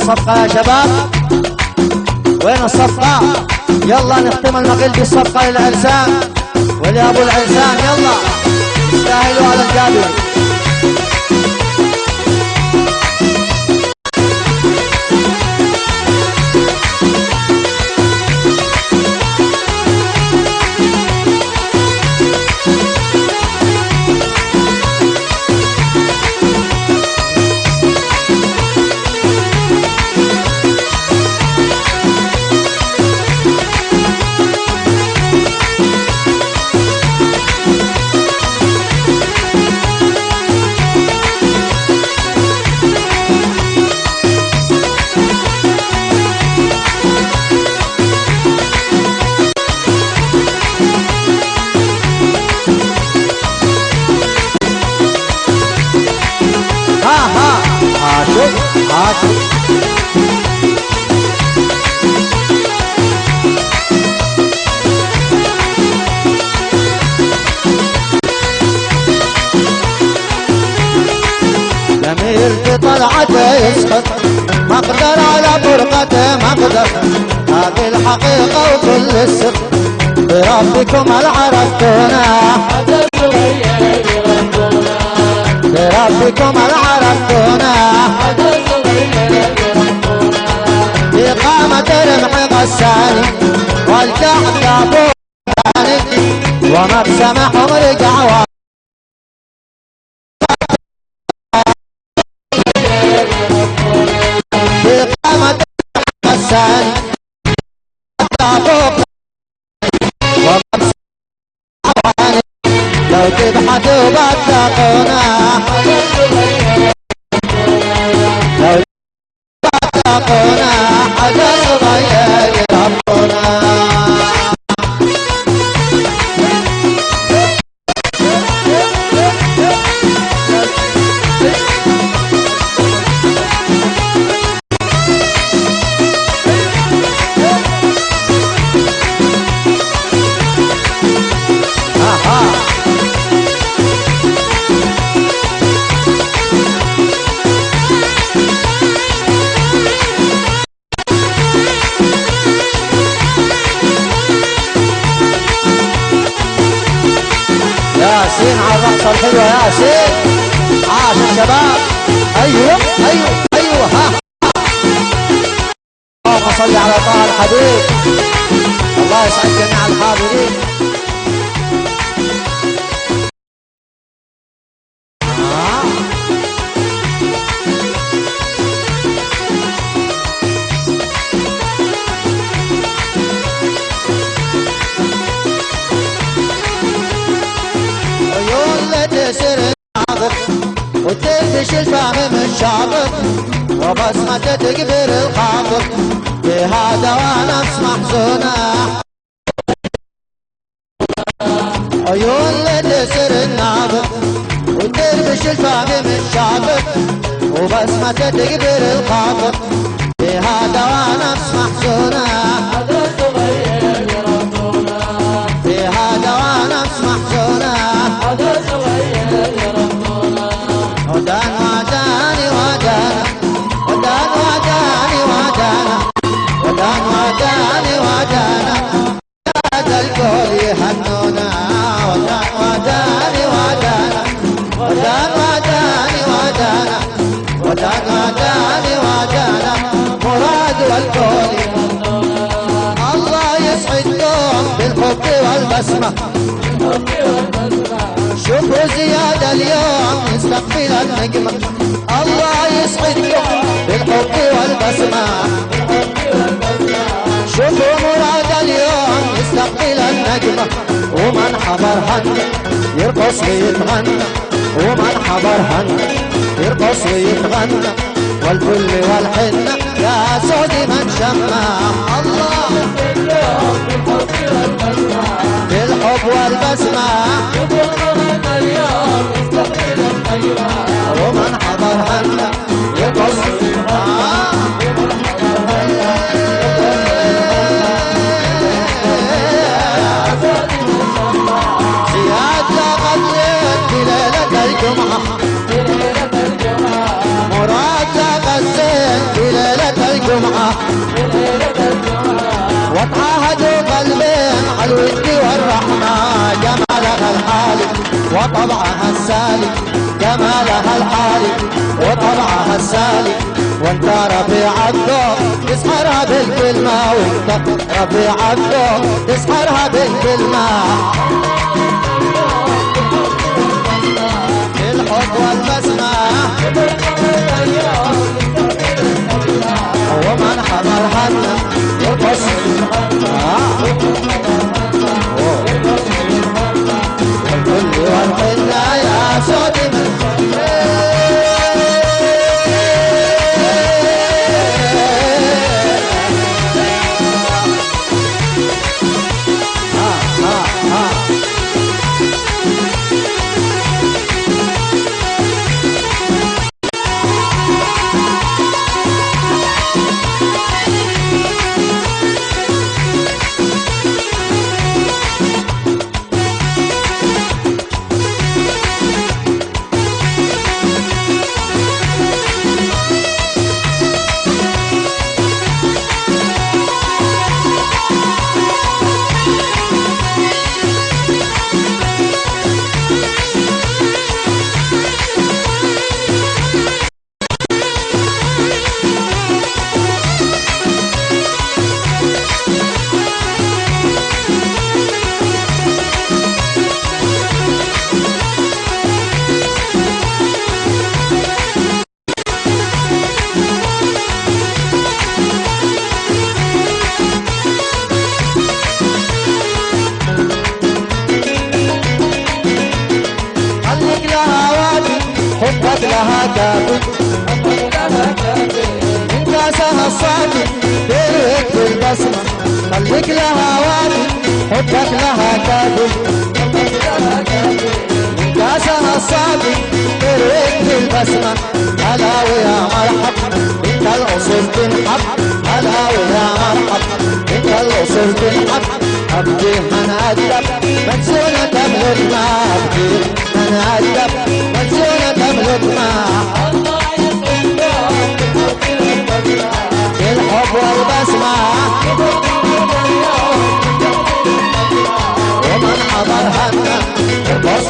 الصفقة يا شباب؟ وين الصفقة؟ يلا نختم المقيل بالصفقة للعرسان ولأبو العرسان. يلا استاهلوا على الجابر. الأمير في طلعته يسقط، ما اقدر على فرقته ما اقدر، هذه الحقيقة وكل الصدق، بربكم هل عرفتونا؟ بربكم هل عرفتونا؟ إقامة رمح غساني والكعب كابو ومبسم حمر قعوة إقامة غساني كابو ومبسم حمر لو تبحثوا بتلاقونا، لو تبحثونا حدا صغير ربنا. ياسين على الرقصة الحلوة ياسين، عاش الشباب. ايوه ايوه ايوه ها. اللهم صل على طه الحبيب. الله يسعد جميع الحاضرين. تسر الناظر وتلبش الفهم الشاطر وبصمة تكبر الخاطر، بهذا ونفس محزونة. عيون لتسر الناظر وتلبش الفهم الشاطر وبصمة تكبر الخاطر، بهذا ونفس محزونة. بهذا ونفس محزونة. ودان وداني ودانا ودان وداني ودانا ودان وداني ودانا هذا الكل يهنونا. ودان وداني ودانا ودان وداني ودانا ودان وداني ودانا مراد والكل يهنونا. الله يسعدكم بالحب والبسمة، شوفوا زيادة اليوم يستقبل النجمة. الله يسعدكم بالحب والبسمة، شوفوا مراد اليوم يستقبل النجمة. ومن حضرهن يرقص ويتغنى، ومن حضرهن يرقص ويتغنى، والفل والحنة يا سعدي من شمع. الله بالحب والبسمة ومن حضرهن يرقص زياد لغزين في ليلة الجمعة، مراد لغزين في ليلة وطبعها السالي جمالها الحالي وطبعها السالي وانت ربيع الذوق تسحرها بالكلمة وانت ربيع الذوق تسحرها بالكلمة الحب والبسمة ومن حمل حنا يرقص والكل والحنة يا سعدي حبك لها كافي من كاسها الصافي ترويك بالبسمة خليك لها وافي حبك لها كافي من كاسها الصافي ترويك بالبسمة هلا ويا مرحب انت الاصول تنحب هلا ويا مرحب انت الاصول تنحب ابدي هنأدب منزونة تملك ما ابدي هنأدب منزونة تملك ما الله الحب والبسمة ومن حضر هنا البص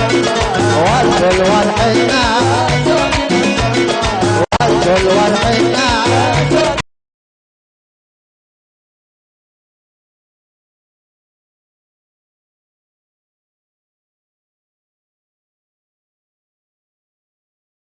والكل والحنة والكل والحنة